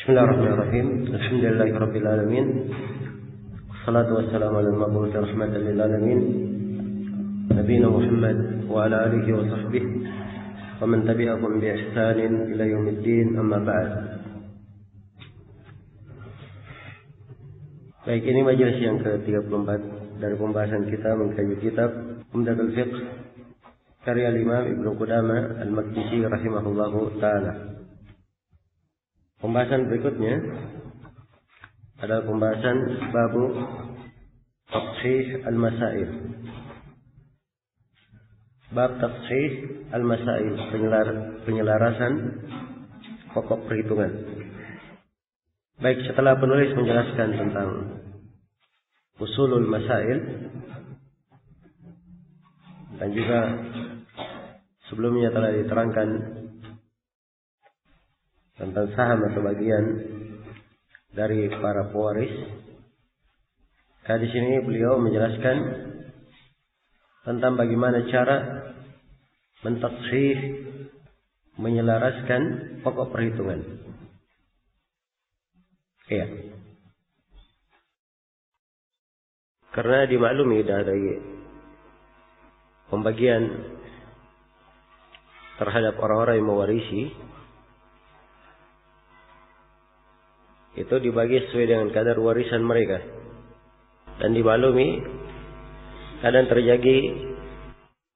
Bismillahirrahmanirrahim. Alhamdulillahirabbil alamin. Wassalatu wassalamu ala al-mab'uts rahmatan lil alamin. Nabiyina Muhammad wa ala alihi wa sahbihi wa man tabi'ahum bi ihsanin ila yaumiddin, amma ba'd. Baik, ini majelis yang ke-34 dari pembahasan kita mengkaji kitab Umdatul Fiqh karya Imam Ibnu Qudamah Al-Maqdisi rahimahullahu taala. Pembahasan berikutnya adalah pembahasan babu tafsih al-masail. Bab tafsih al-masail, penyelarasan pokok perhitungan. Baik, setelah penulis menjelaskan tentang usulul masail dan juga sebelumnya telah diterangkan tentang saham atau bagian dari para pewaris. Di sini beliau menjelaskan tentang bagaimana cara mentafsir, menyelaraskan pokok perhitungan. Iya. Karena dimaklumi dari pembagian terhadap orang-orang yang mewarisi, itu dibagi sesuai dengan kadar warisan mereka. Dan dimaklumi kadang terjadi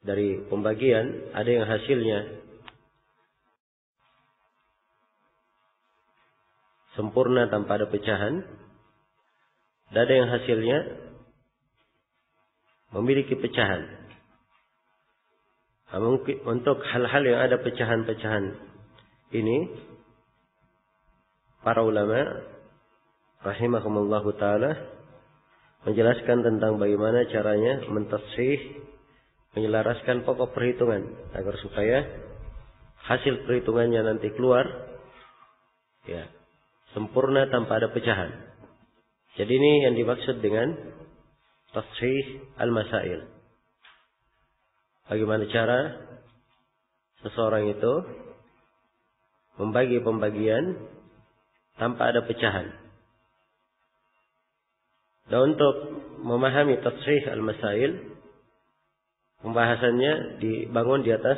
dari pembagian ada yang hasilnya sempurna tanpa ada pecahan, dan ada yang hasilnya memiliki pecahan. Mungkin untuk hal-hal yang ada pecahan-pecahan ini, para ulama rahimahumullahu taala menjelaskan tentang bagaimana caranya mentafsir, menyelaraskan pokok perhitungan agar supaya hasil perhitungannya nanti keluar ya sempurna tanpa ada pecahan. Jadi ini yang dimaksud dengan tafsir al-masail. Bagaimana cara seseorang itu membagi pembagian tanpa ada pecahan. Dan untuk memahami tafsir al-masail, pembahasannya dibangun di atas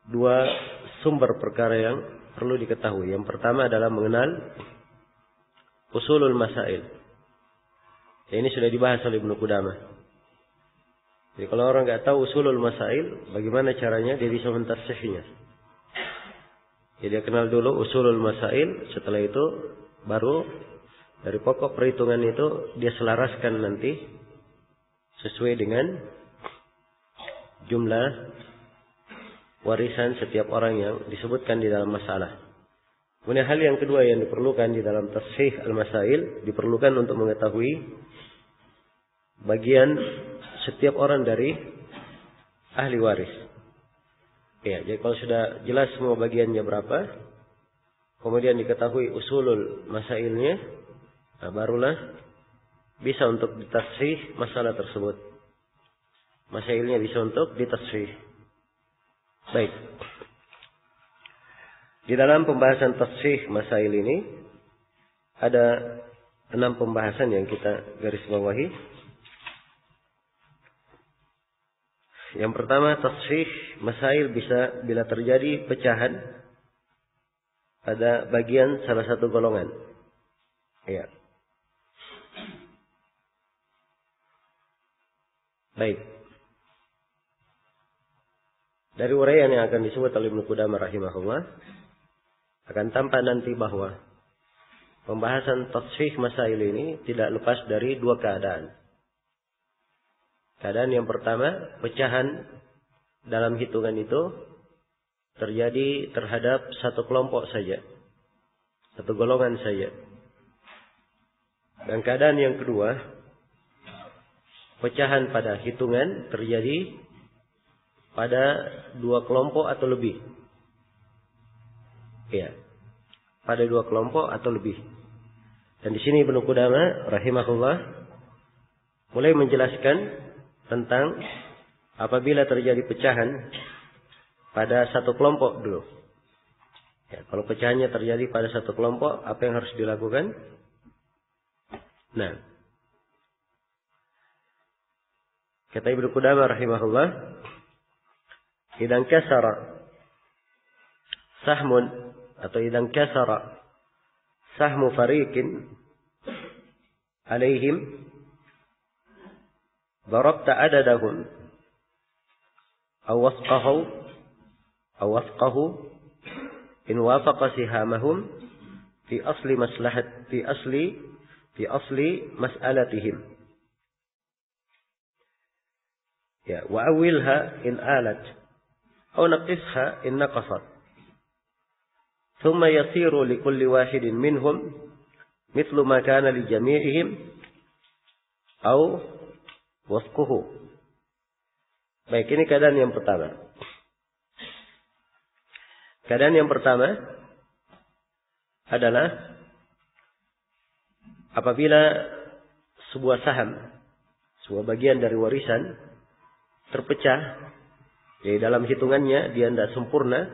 dua sumber perkara yang perlu diketahui. Yang pertama adalah mengenal usulul masail. Ini sudah dibahas oleh Ibnu Qudamah. Jadi kalau orang nggak tahu usulul masail, bagaimana caranya dia bisa mentafsirnya? Jadi dia kenal dulu usulul masail, setelah itu baru dari pokok perhitungan itu dia selaraskan nanti sesuai dengan jumlah warisan setiap orang yang disebutkan di dalam masalah. Kemudian hal yang kedua yang diperlukan di dalam tafsir al-masail, diperlukan untuk mengetahui bagian setiap orang dari ahli waris. Ya, jadi kalau sudah jelas semua bagiannya berapa, kemudian diketahui usulul masailnya, barulah bisa untuk ditafsir masalah tersebut. Masailnya bisa untuk ditafsir. Baik. Di dalam pembahasan tafsir masail ini ada 6 pembahasan yang kita garis bawahi. Yang pertama, tafsir masail bisa bila terjadi pecahan pada bagian salah satu golongan. Ya. Baik. Dari uraian yang akan disebut oleh Ibnu Qudamah rahimahullah, akan tampak nanti bahwa pembahasan tafsir masail ini tidak lepas dari dua keadaan. Keadaan yang pertama, pecahan dalam hitungan itu terjadi terhadap satu kelompok saja, satu golongan saja. Dan keadaan yang kedua, pecahan pada hitungan terjadi pada dua kelompok atau lebih. Ya, pada dua kelompok atau lebih. Dan di sini Ibnu Qudamah rahimahullah mulai menjelaskan tentang apabila terjadi pecahan pada satu kelompok dulu. Ya, kalau pecahannya terjadi pada satu kelompok, apa yang harus dilakukan? Nah, kata Ibnu Qudamah rahimahullah, idan kasara sahmun atau idan kasara sahmu fariqin alaihim darabta adadahum aw wasqahu in wafaqa sihamahum fi asli maslahat fi asli mas'alatihim ya wa awilha in alat aw naqisha in naqasat thumma yasiru li kulli wahidin minhum mithlu ma kana li jami'ihim aw wasquhu. Baik, ini keadaan yang pertama. Keadaan yang pertama adalah apabila sebuah saham, sebuah bagian dari warisan terpecah, jadi dalam hitungannya dia tidak sempurna,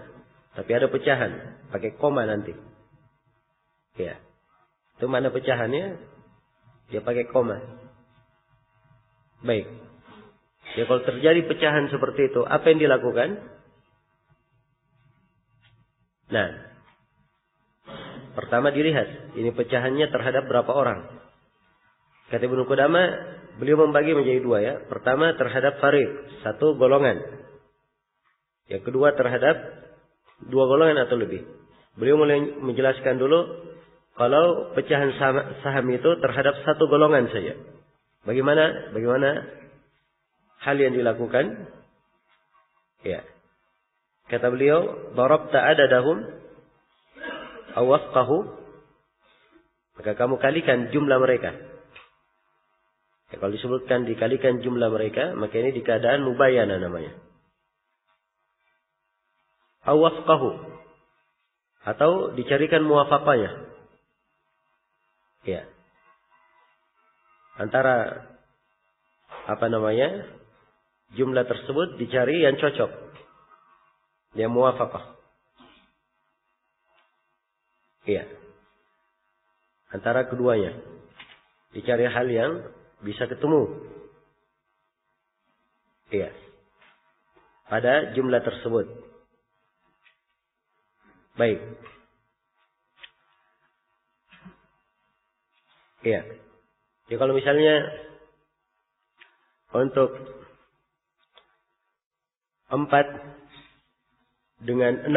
tapi ada pecahan, pakai koma nanti. Ya, itu mana pecahannya? Dia pakai koma. Baik. Ya, kalau terjadi pecahan seperti itu, apa yang dilakukan? Nah, pertama dilihat, ini pecahannya terhadap berapa orang. Kata Ibnu Qudamah, beliau membagi menjadi dua ya. Pertama terhadap fariq, satu golongan. Yang kedua terhadap dua golongan atau lebih. Beliau mulai menjelaskan dulu, kalau pecahan saham itu terhadap satu golongan saja. Bagaimana hal yang dilakukan? Ya. Kata beliau, darabta adadahum aw wasqahu, maka kamu kalikan jumlah mereka. Ya, kalau disebutkan dikalikan jumlah mereka, maka ini di keadaan mubayyana namanya. Aw wasqahu, atau dicarikan muwafaqahnya. Ya. Antara jumlah tersebut dicari yang cocok, yang muwafaqah. Iya. Antara keduanya dicari hal yang bisa ketemu. Iya. Pada jumlah tersebut. Baik. Iya. Ya, kalau misalnya untuk 4 dengan 6.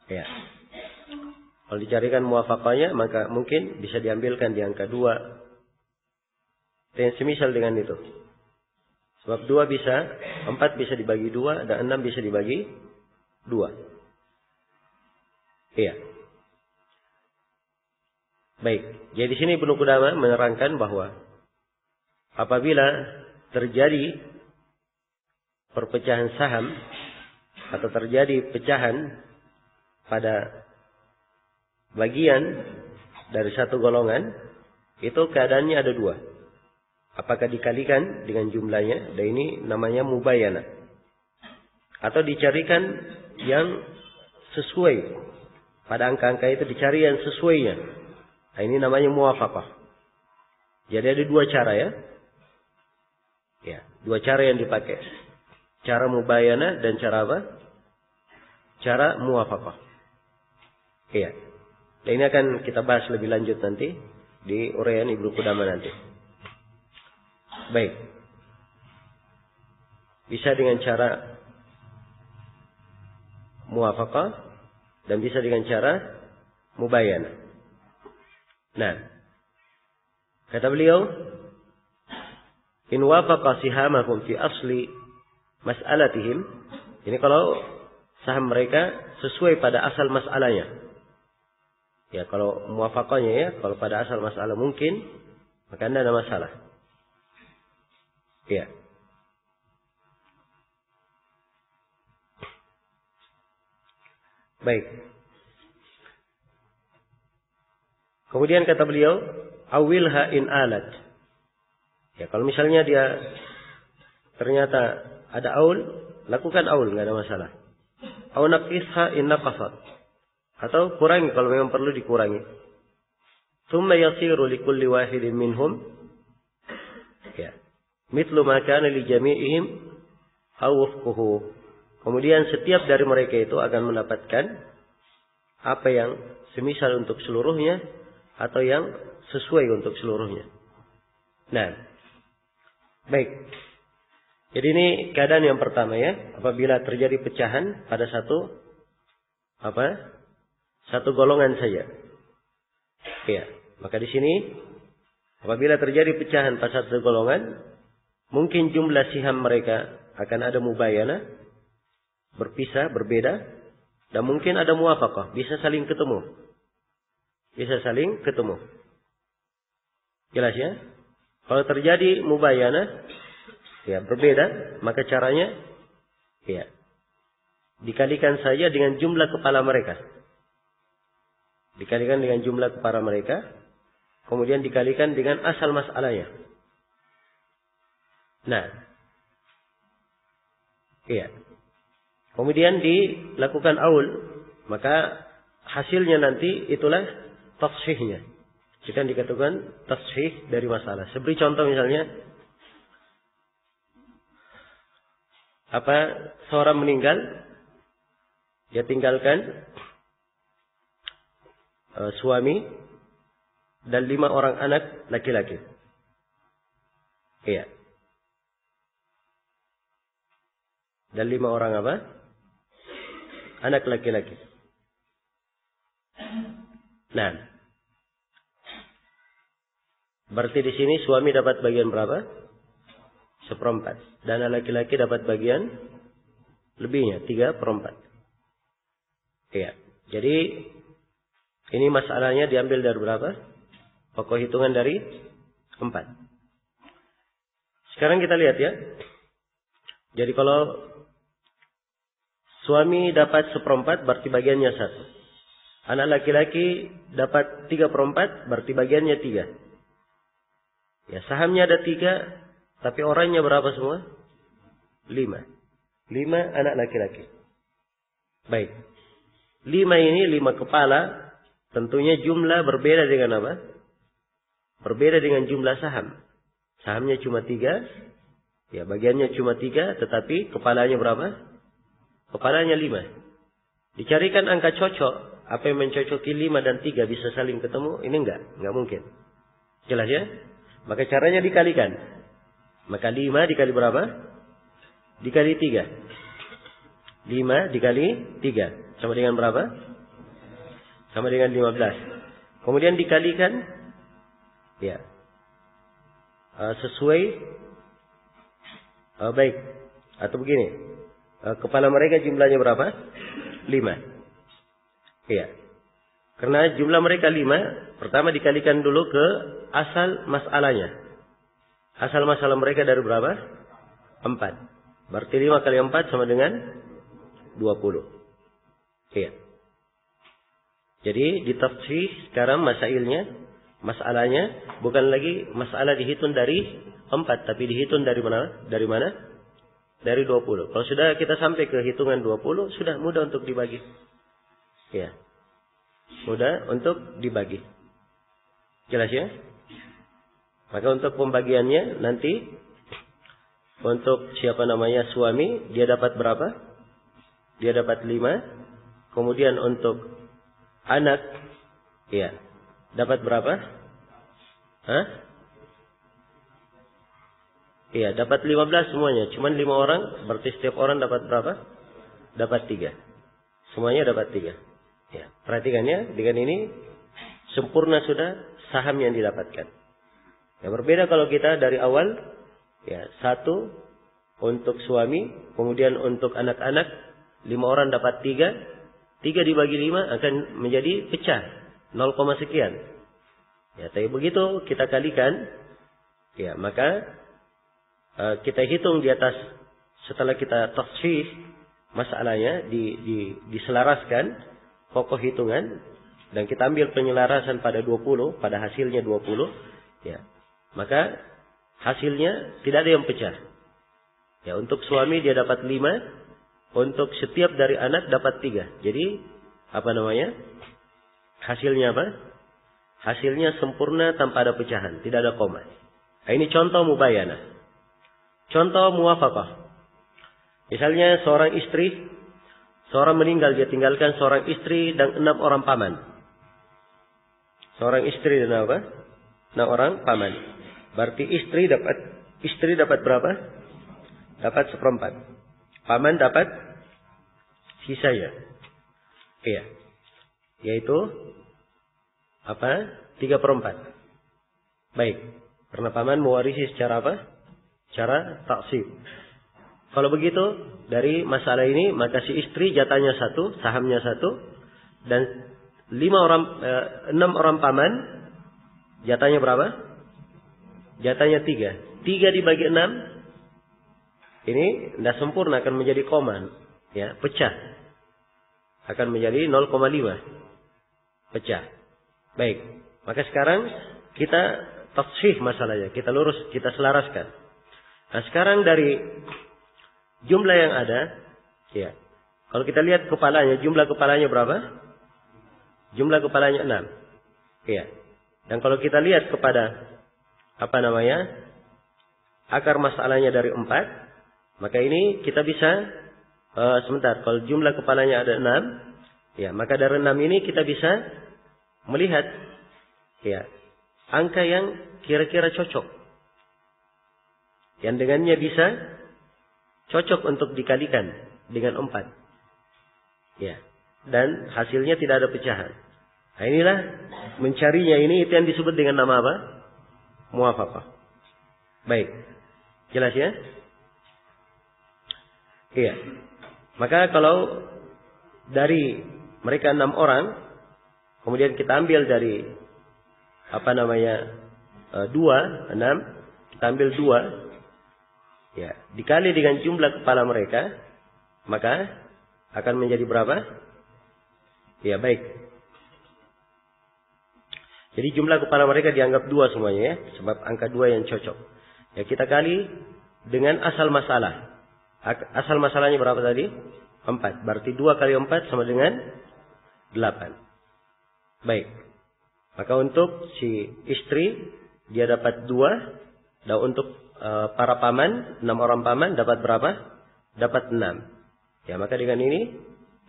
Ya. Kalau dicarikan muwafaqahnya, maka mungkin bisa diambilkan di angka 2. Dan semisal dengan itu. Sebab 4 bisa dibagi 2, dan 6 bisa dibagi 2. Iya. Baik, jadi di sini Ibnu Qudamah menerangkan bahwa apabila terjadi perpecahan saham atau terjadi pecahan pada bagian dari satu golongan, itu keadaannya ada dua. Apakah dikalikan dengan jumlahnya, dan ini namanya mubayyana, atau dicarikan yang sesuai pada angka-angka itu, dicari yang sesuainya. Nah, ini namanya muwafaqah. Jadi ada dua cara ya. Ya, dua cara yang dipakai. Cara mubayyana dan cara apa? Cara muwafaqah. Iya. Nah, ini akan kita bahas lebih lanjut nanti di uraian Ibnu Qudamah nanti. Baik. Bisa dengan cara muwafaqah dan bisa dengan cara mubayyana. Nah, kata beliau, in wafaqa sihamahum fi asli mas'alatihim. Ini kalau saham mereka sesuai pada asal masalahnya. Ya, kalau muwafaqahnya ya, kalau pada asal masalah mungkin, maka tidak ada masalah. Ya. Baik. Kemudian kata beliau, awilha in alat. Ya, kalau misalnya dia ternyata ada aul, lakukan aul, nggak ada masalah. Au naqisha in naqasat. Atau kurangi kalau memang perlu dikurangi. Tsumma yasiru likulli wahidin minhum ya mithlu ma kana li jami'ihim aw wafquhu. Kemudian setiap dari mereka itu akan mendapatkan apa yang semisal untuk seluruhnya atau yang sesuai untuk seluruhnya. Nah, baik. Jadi ini keadaan yang pertama ya, apabila terjadi pecahan pada satu golongan saja. Ya, maka di sini apabila terjadi pecahan pada satu golongan, mungkin jumlah siham mereka akan ada mubayana, berpisah, berbeda, dan mungkin ada muwafaqah, bisa saling ketemu. Jelas ya? Kalau terjadi mubayana, ya berbeda, maka caranya ya dikalikan saja dengan jumlah kepala mereka. Dikalikan dengan jumlah kepala mereka, kemudian dikalikan dengan asal masalahnya. Nah, iya. Kemudian dilakukan aul, maka hasilnya nanti itulah tashihnya. Kita dikatakan tashih dari masalah. Seberi contoh misalnya, seorang meninggal, dia tinggalkan suami dan 5 orang anak laki-laki. Iya. Dan 5 orang anak laki-laki. Nah, berarti di sini suami dapat bagian berapa? 1/4. Dan anak laki-laki dapat bagian lebihnya, 3/4. Iya. Jadi ini masalahnya diambil dari berapa? Pokok hitungan dari 4. Sekarang kita lihat ya. Jadi kalau suami dapat 1/4 berarti bagiannya 1. Anak laki-laki dapat 3/4 berarti bagiannya 3. Ya, sahamnya ada 3, tapi orangnya berapa semua? 5. 5 anak laki-laki. Baik. 5 ini 5 kepala. Tentunya jumlah berbeda dengan apa? Berbeda dengan jumlah saham. Sahamnya cuma 3. Ya, bagiannya cuma 3. Tetapi kepalanya berapa? Kepalanya 5. Dicarikan angka cocok. Apa yang mencocoki 5 dan 3 bisa saling ketemu? Ini enggak mungkin. Jelas ya? Maka caranya dikalikan. Maka 5 dikali berapa? Dikali 3. 5 dikali 3. Sama dengan berapa? Sama dengan 15. Kemudian dikalikan. Ya. Sesuai. Baik. Atau begini. Kepala mereka jumlahnya berapa? 5. Iya. Karena jumlah mereka 5. Pertama dikalikan dulu ke asal masalahnya. Asal masalah mereka dari berapa? 4. Berarti 5 kali 4 sama dengan 20. Iya. Jadi ditafsir sekarang masalahnya bukan lagi masalah dihitung dari 4, tapi dihitung dari mana? Dari mana? Dari 20. Kalau sudah kita sampai ke hitungan 20, sudah mudah untuk dibagi. Ya. Mudah untuk dibagi. Jelas ya? Maka untuk pembagiannya nanti untuk suami, dia dapat berapa? Dia dapat 5. Kemudian untuk anak, ya, dapat berapa? Iya, dapat 15 semuanya. Cuman 5 orang, berarti setiap orang dapat berapa? Dapat 3. Semuanya dapat 3. Ya, perhatikan ya, dengan ini sempurna sudah saham yang didapatkan. Ya, berbeda kalau kita dari awal, ya, 1 untuk suami, kemudian untuk anak-anak, 5 orang dapat 3. 3 dibagi 5 akan menjadi pecah 0, sekian. Ya, tapi begitu kita kalikan, ya, maka kita hitung di atas setelah kita tafsir masalahnya diselaraskan pokok hitungan dan kita ambil penyelarasan pada 20, pada hasilnya 20, ya. Maka hasilnya tidak ada yang pecah. Ya, untuk suami dia dapat 5, untuk setiap dari anak dapat 3. Jadi apa namanya? Hasilnya apa? Hasilnya sempurna tanpa ada pecahan, tidak ada koma. Nah, ini contoh mubayanah. Contoh muwafaqah. Misalnya seorang istri, seorang meninggal, dia tinggalkan seorang istri dan 6 orang paman. Seorang istri dan apa? 6 orang paman. Berarti istri dapat berapa? Dapat 1/4. Paman dapat sisanya. Iya. Yaitu apa? 3/4. Baik. Karena paman mewarisi secara apa? Secara taksib. Kalau begitu, dari masalah ini, maka si istri jatahnya 1, sahamnya 1, dan 6 orang paman, jatahnya berapa? Jatahnya 3. 3 dibagi 6, ini tidak sempurna, akan menjadi koma. Ya, pecah. Akan menjadi 0,5. Pecah. Baik. Maka sekarang kita tafsih masalahnya. Kita lurus, kita selaraskan. Nah sekarang dari jumlah yang ada, ya. Kalau kita lihat kepalanya, jumlah kepalanya berapa? Jumlah kepalanya 6. Ya. Dan kalau kita lihat kepada apa namanya? Akar masalahnya dari 4, maka ini kita bisa sebentar, kalau jumlah kepalanya ada 6, ya, maka dari 6 ini kita bisa melihat ya, angka yang kira-kira cocok. Yang dengannya bisa cocok untuk dikalikan dengan 4. Ya. Dan hasilnya tidak ada pecahan. Nah, inilah mencarinya ini, itu yang disebut dengan nama apa? Muwafaqah. Baik. Jelas ya? Iya. Maka kalau dari mereka 6 orang, kemudian kita ambil dari apa namanya 2, 6, kita ambil 2, ya, dikali dengan jumlah kepala mereka, maka akan menjadi berapa? Ya, baik. Jadi jumlah kepala mereka dianggap 2 semuanya ya, sebab angka 2 yang cocok. Ya, kita kali dengan asal masalah. Asal masalahnya berapa tadi? 4. Berarti 2 kali 4 sama dengan 8. Baik. Maka untuk si istri dia dapat 2, dan untuk para paman, 6 orang paman dapat berapa? Dapat 6. Ya, maka dengan ini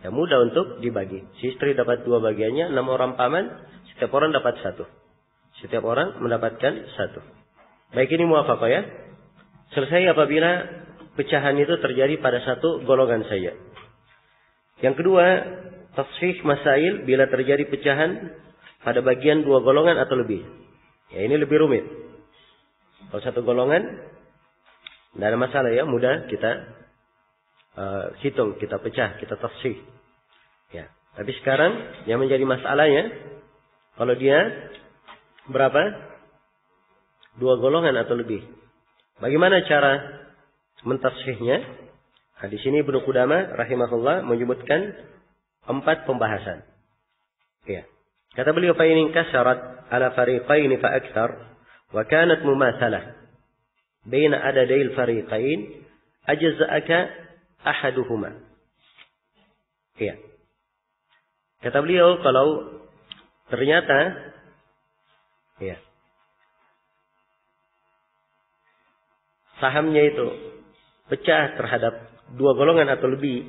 ya mudah untuk dibagi. Si istri dapat 2 bagiannya, 6 orang paman, setiap orang dapat 1. Setiap orang mendapatkan 1. Baik, ini muwafaqah ya. Selesai apabila pecahan itu terjadi pada satu golongan saja. Yang kedua, tafsih masail bila terjadi pecahan pada bagian 2 golongan atau lebih. Ya, ini lebih rumit. Kalau satu golongan tidak ada masalah ya, mudah kita hitung, kita pecah, kita tafsih. Ya. Tapi sekarang yang menjadi masalahnya, kalau dia berapa? 2 golongan atau lebih. Bagaimana cara mentafsihnya? Nah, di sini Ibnu Qudamah rahimahullah menyebutkan 4 pembahasan. Ya. Kata beliau, fa in kasarat ala fariqain fa akthar wa kanat mumathalah baina adadil fariqain ajza'aka ahaduhuma. Ya. Kata beliau, kalau ternyata ya, sahamnya itu pecah terhadap 2 golongan atau lebih,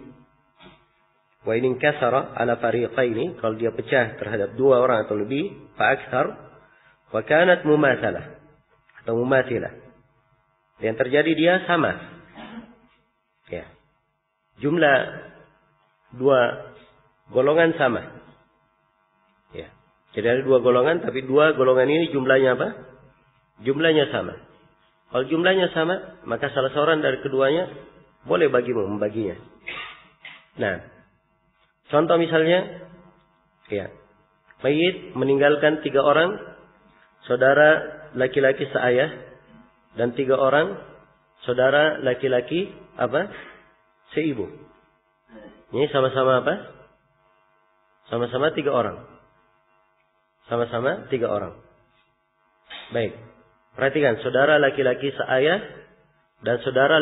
wa in kasara ala fariqaini, kalau dia pecah terhadap 2 orang atau lebih, fa akthar wa kanat mumathalah atau mumathilah, yang terjadi dia sama ya, jumlah 2 golongan sama ya. Jadi ada 2 golongan, tapi 2 golongan ini jumlahnya apa? Jumlahnya sama. Kalau jumlahnya sama, maka salah seorang dari keduanya boleh membaginya. Nah, contoh misalnya, ya, mayit meninggalkan 3 orang, saudara laki-laki seayah, dan 3 orang, saudara laki-laki apa? Seibu. Ini sama-sama apa? Sama-sama 3 orang. Sama-sama 3 orang. Baik. Perhatikan, saudara laki-laki seayah dan saudara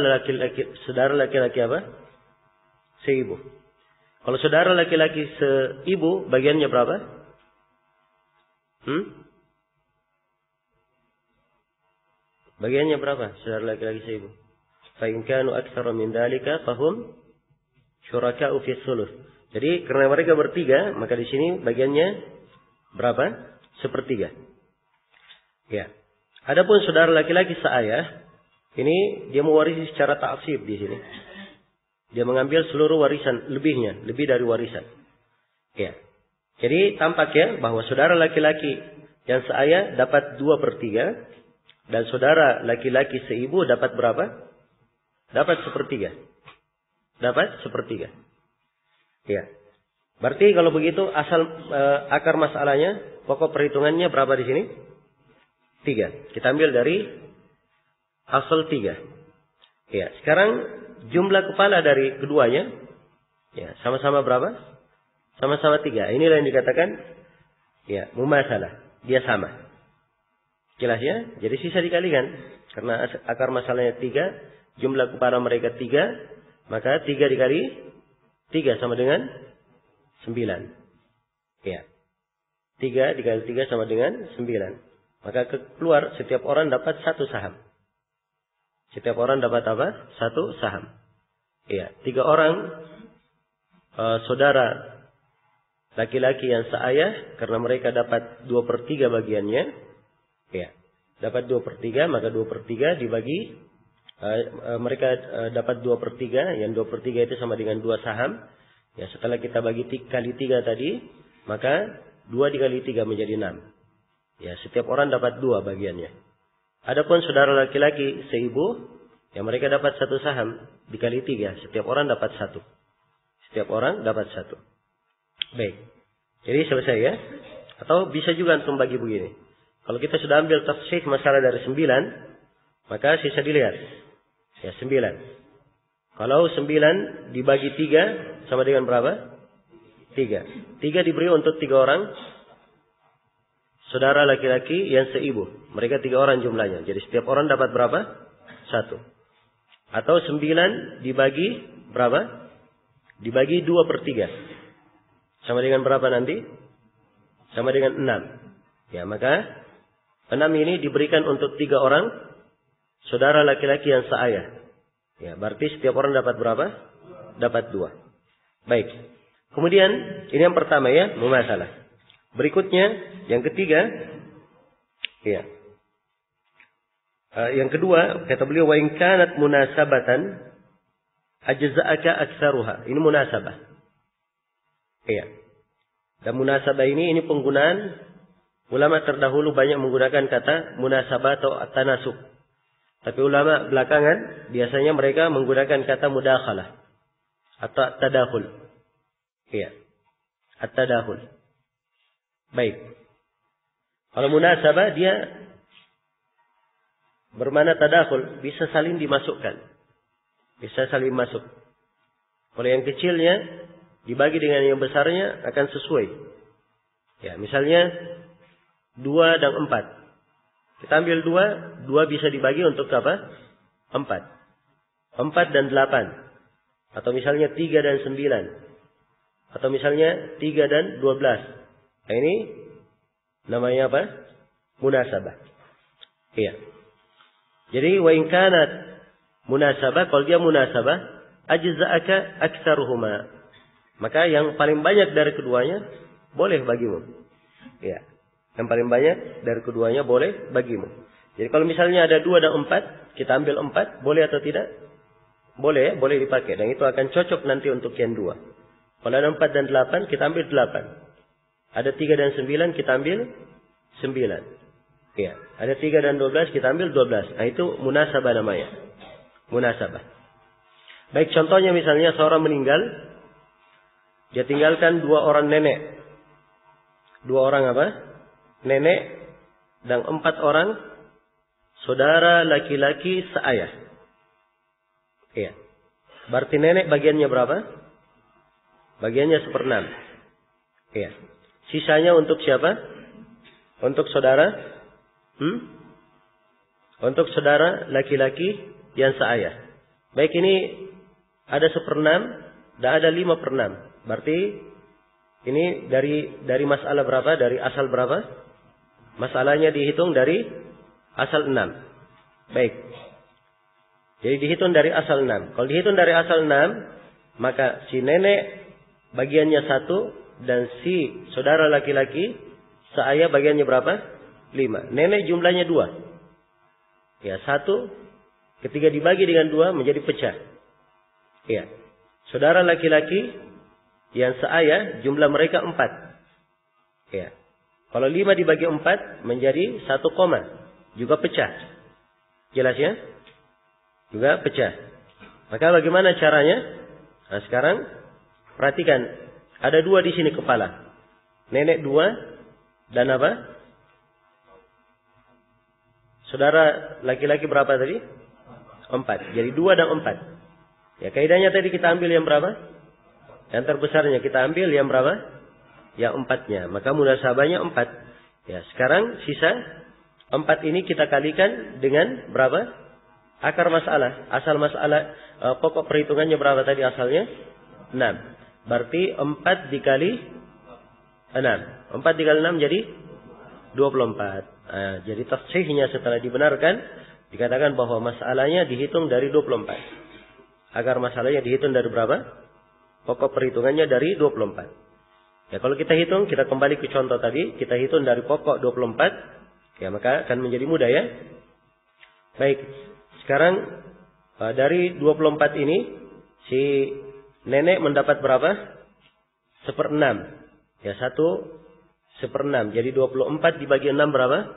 laki-laki apa? seibu. Kalau saudara laki-laki seibu, bagiannya berapa? Bagiannya berapa? Saudara laki-laki seibu. Fa in kanu aktsara min dzalika fahum syuraka'u fi thuluth. Jadi karena mereka bertiga, maka di sini bagiannya berapa? Sepertiga. Ya. Adapun saudara laki-laki seayah, ini dia mewarisi secara ta'sib di sini. Dia mengambil seluruh warisan lebihnya, lebih dari warisan. Ya. Jadi tampak ya bahwa saudara laki-laki yang seayah dapat 2/3 dan saudara laki-laki seibu dapat berapa? Dapat 1/3. Dapat 1/3. Ya. Berarti kalau begitu akar masalahnya, pokok perhitungannya berapa di sini? 3. Kita ambil dari asal 3. Ya, sekarang jumlah kepala dari keduanya, ya, sama-sama berapa? Sama-sama 3. Inilah yang dikatakan, ya, mumasalah. Dia sama. Jelas ya? Jadi sisa dikalikan. Karena akar masalahnya 3, jumlah kepala mereka 3, maka 3 dikali 3 sama dengan 9. Ya. 3 dikali 3 sama dengan 9. Maka keluar setiap orang dapat 1 saham. Setiap orang dapat apa? 1 saham. Iya, 3 orang saudara laki-laki yang seayah, karena mereka dapat 2/3 bagiannya. Iya, dapat 2/3, maka 2/3 dibagi. Mereka dapat 2/3, yang 2/3 itu sama dengan 2 saham. Ya, setelah kita bagi kali 3 tadi, maka 2 dikali 3 menjadi 6. Ya, setiap orang dapat 2 bagiannya. Adapun saudara laki-laki seibu, ya mereka dapat 1 saham dikali 3. Setiap orang dapat 1. Setiap orang dapat 1. Baik. Jadi selesai ya. Atau bisa juga antum bagi begini. Kalau kita sudah ambil tafsir masalah dari 9, maka sisa dilihat. Ya, 9. Kalau 9 dibagi 3 sama dengan berapa? 3. 3 diberi untuk 3 orang saudara laki-laki yang seibu. Mereka 3 orang jumlahnya. Jadi setiap orang dapat berapa? 1. Atau 9 dibagi berapa? Dibagi 2/3. Sama dengan berapa nanti? Sama dengan 6. Ya, maka 6 ini diberikan untuk 3 orang saudara laki-laki yang seayah. Ya, berarti setiap orang dapat berapa? Dapat 2. Baik. Kemudian ini yang pertama ya, mumasalah. Berikutnya yang ketiga, ya. Yang kedua, kata beliau, wa in kanat munasabatan ajza'aka aktsaruha. Ini munasabah. Iya. Dan munasabah ini penggunaan ulama terdahulu banyak menggunakan kata munasabah atau tanasuk. Tapi ulama belakangan biasanya mereka menggunakan kata mudakhalah atau tadakhul. Iya. At-tadakhul. Baik. Kalau munasabah dia bermana tadakhul, bisa saling dimasukkan. Bisa saling masuk. Kalau yang kecilnya dibagi dengan yang besarnya akan sesuai. Ya, misalnya 2 dan 4. Kita ambil 2 bisa dibagi untuk apa? 4. 4 dan 8. Atau misalnya 3 dan 9. Atau misalnya 3 dan 12. Nah, ini namanya apa? Munasabah. Iya. Jadi wa in kanat munasabah, kalau dia munasabah, ajza'aka aktsaruhuma. Maka yang paling banyak dari keduanya boleh bagimu. Ya. Yang paling banyak dari keduanya boleh bagimu. Jadi kalau misalnya ada 2 dan 4, kita ambil 4, boleh atau tidak? Boleh, boleh dipakai. Dan itu akan cocok nanti untuk yang 2. Kalau ada 4 dan 8, kita ambil 8. Ada 3 dan 9, kita ambil 9. Ya. Ada 3 dan 12, kita ambil 12. Nah, itu munasabah namanya. Munasabah. Baik, contohnya misalnya seorang meninggal, dia tinggalkan 2 orang nenek. 2 orang apa? Nenek dan 4 orang saudara laki-laki seayah. Iya. Berarti nenek bagiannya berapa? Bagiannya 1/6. Iya. Sisanya untuk siapa? Untuk saudara? Untuk saudara laki-laki yang seayah. Baik, ini ada 1/6 tidak ada 5/6. Berarti ini dari masalah berapa? Dari asal berapa? Masalahnya dihitung dari asal 6. Baik. Jadi dihitung dari asal 6. Kalau dihitung dari asal 6, maka si nenek bagiannya 1 dan si saudara laki-laki seayah bagiannya berapa? 5. Nenek jumlahnya 2. Ya, 1 ketika dibagi dengan 2 menjadi pecah. Ya. Saudara laki-laki yang seayah jumlah mereka 4. Ya. Kalau 5 dibagi 4 menjadi 1 koma. Juga pecah. Jelas ya? Juga pecah. Maka bagaimana caranya? Nah, sekarang perhatikan, ada 2 di sini kepala. Nenek 2 dan apa? Saudara laki-laki berapa tadi? 4. Jadi 2 dan 4. Ya, kaidahnya tadi kita ambil yang berapa? Yang terbesarnya kita ambil yang berapa? Yang 4-nya. Maka munasabahnya 4. Ya, sekarang sisa 4 ini kita kalikan dengan berapa? Akar masalah. Asal masalah pokok perhitungannya berapa tadi asalnya? 6. Berarti 4 dikali 6. 4 dikali 6 jadi 24. Jadi tafsirnya setelah dibenarkan dikatakan bahwa masalahnya dihitung dari 24. Agar masalahnya dihitung dari berapa? Pokok perhitungannya dari 24. Ya, kalau kita hitung, kita kembali ke contoh tadi, kita hitung dari pokok 24, ya maka akan menjadi mudah ya. Baik, sekarang dari 24 ini si nenek mendapat berapa? 1/6. Ya, 1/6. Jadi 24 dibagi 6 berapa?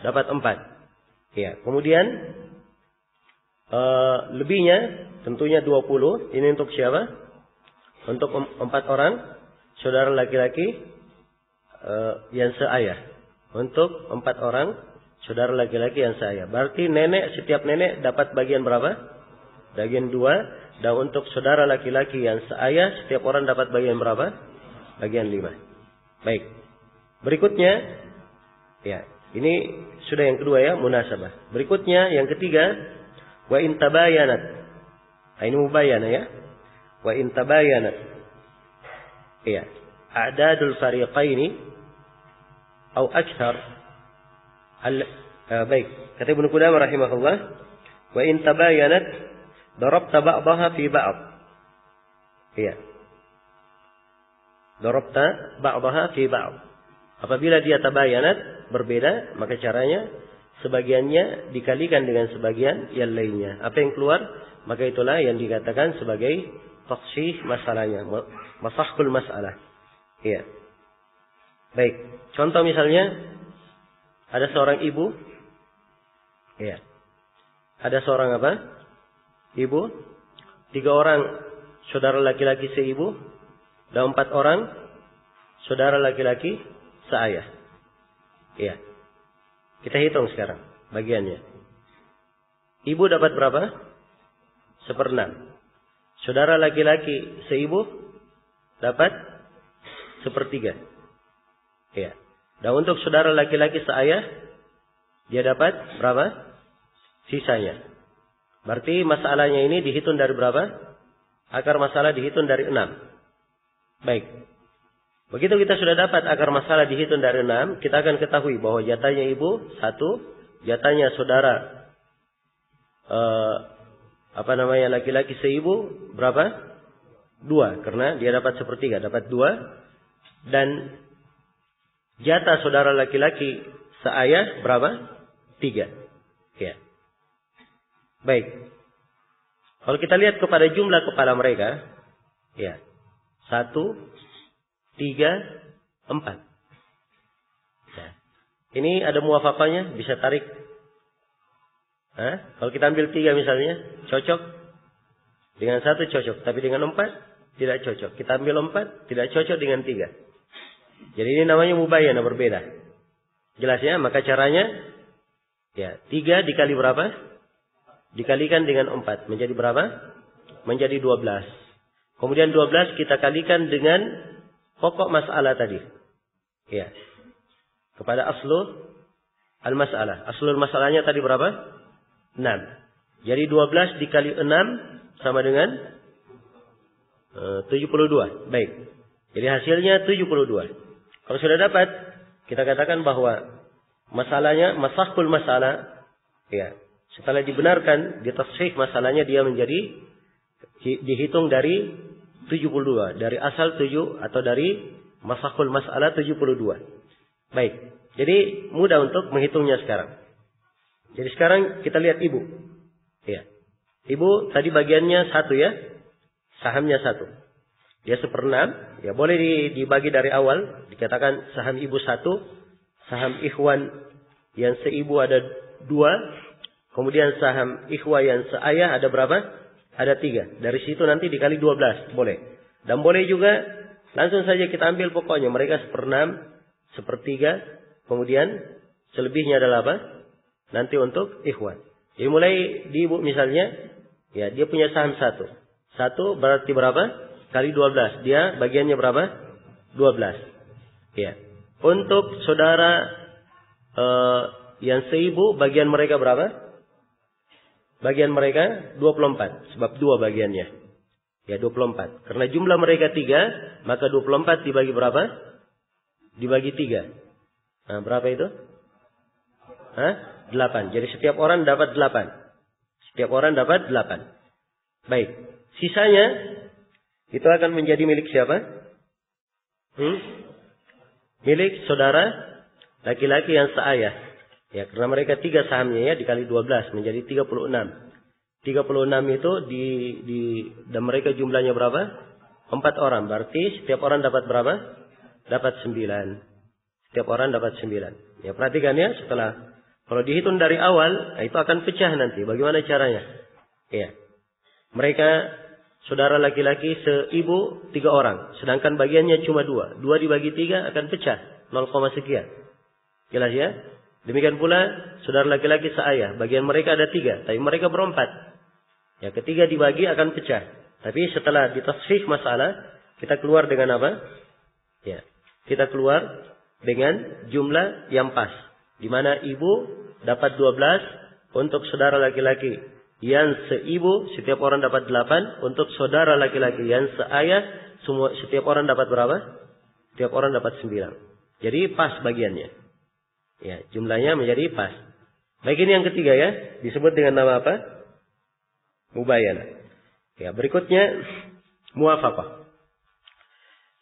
Dapat 4. Ya, kemudian lebihnya tentunya 20. Ini untuk siapa? Untuk 4 orang saudara laki-laki yang seayah. Untuk 4 orang saudara laki-laki yang seayah. Berarti setiap nenek dapat bagian berapa? Bagian 2. Dan untuk saudara laki-laki yang seayah, setiap orang dapat bagian berapa? Bagian 5. Baik. Berikutnya, ya, ini sudah yang kedua ya, munasabah. Berikutnya yang ketiga, wa in tabayanat. Ini mubayana ya. Wa in tabayanat. Iya. A'dadul fariqaini atau akthar. Baik. Kata Ibnu Qudamah rahimahullah, wa in tabayanat darabta ba'daha fi ba'd. Iya. Darabta ba'daha fi ba'd. Apabila dia tabayanat berbeda, maka caranya sebagiannya dikalikan dengan sebagian yang lainnya. Apa yang keluar, maka itulah yang dikatakan sebagai tafsih masalahnya, masahkul masalah. Iya. Baik. Contoh misalnya ada seorang ibu. Iya. Ada seorang apa? Ibu. 3 orang saudara laki-laki seibu dan 4 orang saudara laki-laki seayah. Iya. Kita hitung sekarang bagiannya. Ibu dapat berapa? 1/6. Saudara laki-laki seibu dapat 1/3. Ya. Dan untuk saudara laki-laki seayah, dia dapat berapa? Sisanya. Berarti masalahnya ini dihitung dari berapa? Akar masalah dihitung dari 6. Baik. Begitu kita sudah dapat akar masalah dihitung dari 6, kita akan ketahui bahwa jatahnya ibu 1, jatahnya saudara laki-laki seibu berapa? 2, karena dia dapat 1/3, dapat 2. Dan jatah saudara laki-laki seayah berapa? 3. Ya. Baik. Kalau kita lihat kepada jumlah kepala mereka, ya, 1, 3, 4. Ya. Ini ada muwafaqahnya, bisa tarik. Kalau kita ambil 3 misalnya, cocok. Dengan 1 cocok, tapi dengan 4 tidak cocok. Kita ambil 4, tidak cocok dengan 3. Jadi ini namanya mubayyana, berbeda. Jelas ya? Maka caranya, ya, 3 dikali berapa? Dikalikan dengan 4. Menjadi berapa? Menjadi 12. Kemudian 12 kita kalikan dengan pokok masalah tadi. Ya. Kepada aslu al-masalah. Aslul masalahnya tadi berapa? 6. Jadi 12 dikali 6 sama dengan 72. Baik. Jadi hasilnya 72. Kalau sudah dapat, kita katakan bahwa masalahnya, masahul masalah, ya, setelah dibenarkan, ditashih masalahnya dia menjadi, dihitung dari 72. Dari asal 7 atau dari masahul masalah 72. Baik. Jadi mudah untuk menghitungnya sekarang. Jadi sekarang kita lihat ibu. Ya. Ibu tadi bagiannya 1 ya. Sahamnya 1. Dia 1/6. Ya boleh dibagi dari awal. Dikatakan saham ibu 1. Saham ikhwan yang seibu ada 2. Kemudian saham ikhwah yang seayah ada berapa? Ada 3. Dari situ nanti dikali 12. Boleh. Dan boleh juga langsung saja kita ambil pokoknya. Mereka 1/6. 1/3. Kemudian selebihnya adalah apa? Nanti untuk ikhwan. Jadi mulai di ibu misalnya. Ya dia punya saham 1. 1 berarti berapa? Kali 12. Dia bagiannya berapa? 12. Ya. Untuk saudara yang seibu, bagian mereka berapa? Bagian mereka 24. Sebab 2 bagiannya. Ya 24. Karena jumlah mereka 3, maka 24 dibagi berapa? Dibagi 3. Nah, berapa itu? 8. Jadi setiap orang dapat 8. Setiap orang dapat 8. Baik. Sisanya itu akan menjadi milik siapa? Milik saudara laki-laki yang seayah. Ya, karena mereka 3 sahamnya ya, dikali 12 menjadi 36. 36 itu dan mereka jumlahnya berapa? 4 orang. Berarti setiap orang dapat berapa? Dapat 9. Setiap orang dapat 9. Ya, perhatikan ya, setelah kalau dihitung dari awal, itu akan pecah nanti. Bagaimana caranya? Ya. Mereka saudara laki-laki seibu 3 orang. Sedangkan bagiannya cuma 2. 2 dibagi 3 akan pecah. 0, sekian. Jelas ya? Demikian pula saudara laki-laki seayah. Bagian mereka ada 3. Tapi mereka berempat. Ya, ketiga dibagi akan pecah. Tapi setelah ditashih masalah, kita keluar dengan apa? Ya. Kita keluar dengan jumlah yang pas. Di mana ibu dapat 12 untuk saudara laki-laki yang seibu, setiap orang dapat 8. Untuk saudara laki-laki yang seayah, setiap orang dapat berapa? Setiap orang dapat 9. Jadi pas bagiannya. Ya, jumlahnya menjadi pas. Baik, ini yang ketiga ya, disebut dengan nama apa? Mubayanah. Ya, berikutnya muwafaqah.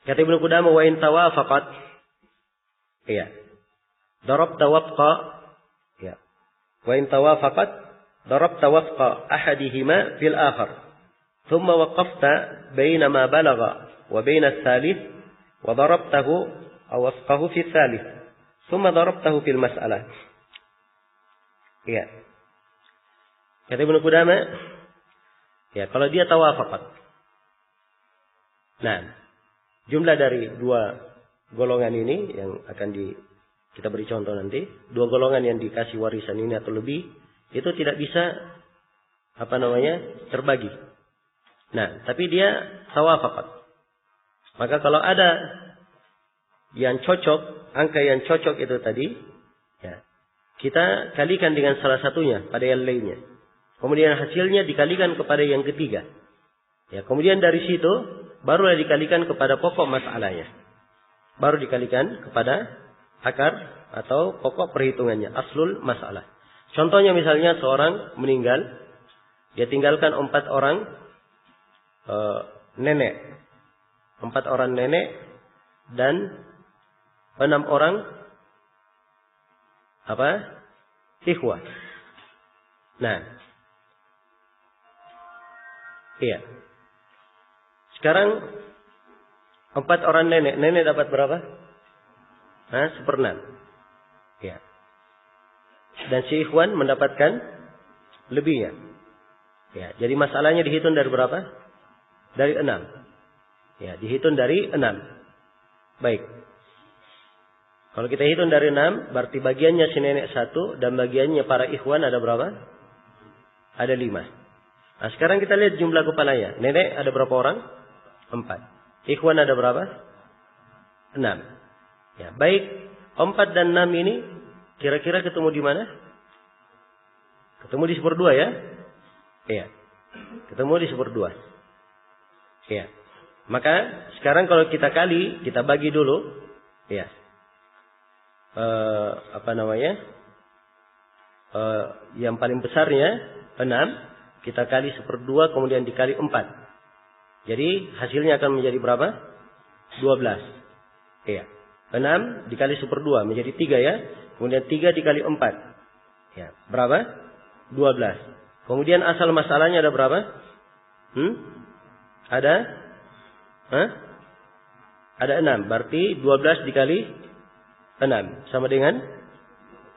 Kata Ibnu Qudamah, wa in tawafaqat. Ya. Darabta wafqa. Ya. Wa in tawafaqat ضربت وفق أحدهما في الآخر ثم وقفت بين ما بلغ وبين الثالث وضربته أو وفقه في الثالث ثم ضربته في المسألة. Ya. Kata Ibnu Qudamah, ya, kalau dia tawafaqat. Nah, jumlah dari 2 golongan ini yang akan kita beri contoh nanti, 2 golongan yang dikasih warisan ini atau lebih, itu tidak bisa terbagi. Nah, tapi dia tawafaqat. Maka kalau ada yang cocok, angka yang cocok itu tadi, ya, kita kalikan dengan salah satunya pada yang lainnya. Kemudian hasilnya dikalikan kepada yang ketiga. Ya, kemudian dari situ barulah dikalikan kepada pokok masalahnya. Baru dikalikan kepada akar atau pokok perhitungannya, aslul masalah. Contohnya misalnya seorang meninggal, dia tinggalkan 4 orang nenek. 4 orang nenek dan 6 orang ikhwah. Nah. Iya. Sekarang 4 orang nenek. Nenek dapat berapa? 1/6. Ya. Dan si ikhwan mendapatkan lebihnya. Ya, jadi masalahnya dihitung dari berapa? Dari 6. Ya, dihitung dari 6. Baik. Kalau kita hitung dari 6, berarti bagiannya si nenek 1 dan bagiannya para ikhwan ada berapa? Ada 5. Nah, sekarang kita lihat jumlah kepalanya. Nenek ada berapa orang? 4. Ikhwan ada berapa? 6. Ya, baik. 4 dan 6 ini kira-kira ketemu di mana? Ketemu di 1/2 ya? Iya. Ketemu di 1/2. Ya. Maka sekarang kalau kita kali, kita bagi dulu. Ya. Yang paling besarnya 6. Kita kali 1/2 kemudian dikali 4. Jadi hasilnya akan menjadi berapa? 12. Ya. 6 dikali 1/2 menjadi 3 ya. Kemudian 3 dikali 4. Ya. Berapa? 12. Kemudian asal masalahnya ada berapa? Ada 6. Berarti 12 dikali 6. Sama dengan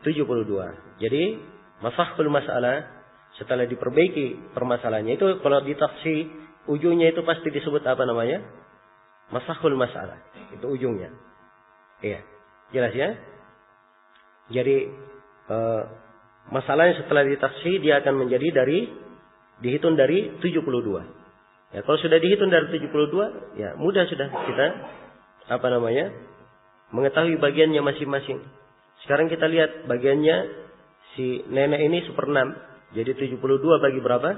72. Jadi masahul masalah setelah diperbaiki permasalahannya. Itu kalau ditafsir ujungnya itu pasti disebut apa namanya? Masahul masalah. Itu ujungnya. Iya. Jelas ya? Jadi masalahnya setelah ditafsir dia akan menjadi dihitung dari 72. Ya, kalau sudah dihitung dari 72, ya mudah sudah kita mengetahui bagiannya masing-masing. Sekarang kita lihat bagiannya si nenek ini 1/6. Jadi 72 bagi berapa?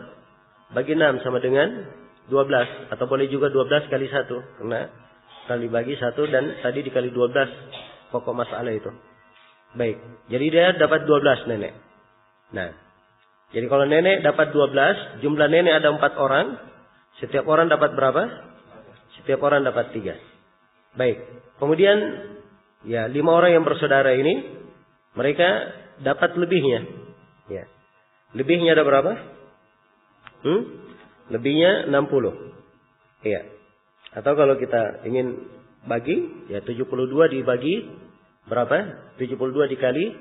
Bagi 6 sama dengan 12. Atau boleh juga 12 kali 1. Karena kali bagi 1 dan tadi dikali 12 pokok masalah itu. Baik. Jadi dia dapat 12 nenek. Nah. Jadi kalau nenek dapat 12. Jumlah nenek ada 4 orang. Setiap orang dapat berapa? Setiap orang dapat 3. Baik. Kemudian ya 5 orang yang bersaudara ini. Mereka dapat lebihnya. Ya. Lebihnya ada berapa? Lebihnya 60. Iya. Atau kalau kita ingin bagi, ya 72 dibagi berapa? 72 dikali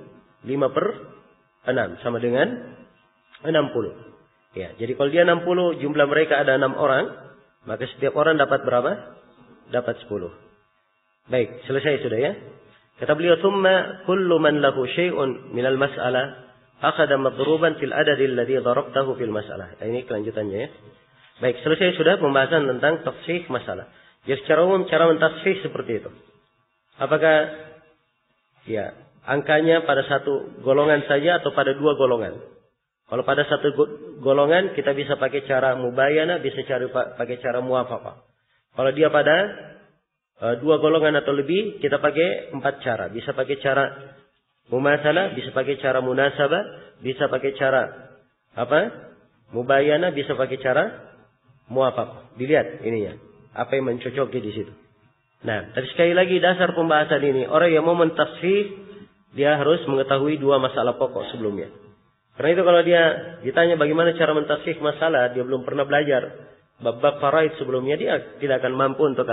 5/6 sama dengan 60. Ya, jadi kalau dia 60, jumlah mereka ada 6 orang, maka setiap orang dapat berapa? Dapat 10. Baik, selesai sudah ya. Kata beliau, "Tsumma kullu man lahu syai'un minal mas'alah akhadha madruban fil adad alladhi darabtahu fil mas'alah." Ini kelanjutannya ya. Baik, selesai sudah pembahasan tentang tafsih masalah. Jadi secara umum cara mentafsih seperti itu. Apakah ya angkanya pada satu golongan saja atau pada 2 golongan? Kalau pada satu golongan kita bisa pakai cara mubayana, bisa pakai cara muwafaqah. Kalau dia pada 2 golongan atau lebih, kita pakai 4 cara. Bisa pakai cara mumasalah, bisa pakai cara munasabah, bisa pakai cara mubayana, bisa pakai cara muwafaqah. Dilihat ininya, apa yang mencocoki di situ. Nah, tapi sekali lagi dasar pembahasan ini, orang yang mau mentafsir dia harus mengetahui 2 masalah pokok sebelumnya. Karena itu kalau dia ditanya bagaimana cara mentafsir masalah, dia belum pernah belajar bab-bab faraid sebelumnya, dia tidak akan mampu untuk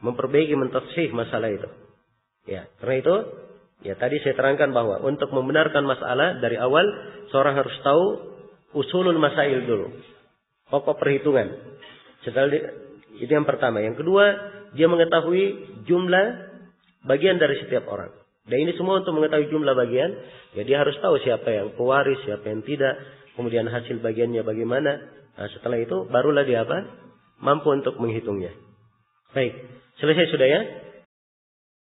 memperbaiki mentafsir masalah itu. Ya, karena itu ya tadi saya terangkan bahwa untuk membenarkan masalah dari awal seorang harus tahu usulul masail dulu. Pokok perhitungan. Itu yang pertama. Yang kedua, dia mengetahui jumlah bagian dari setiap orang. Dan ini semua untuk mengetahui jumlah bagian, ya dia harus tahu siapa yang pewaris, siapa yang tidak, kemudian hasil bagiannya bagaimana. Nah, setelah itu barulah dia mampu untuk menghitungnya. Baik, selesai sudah ya.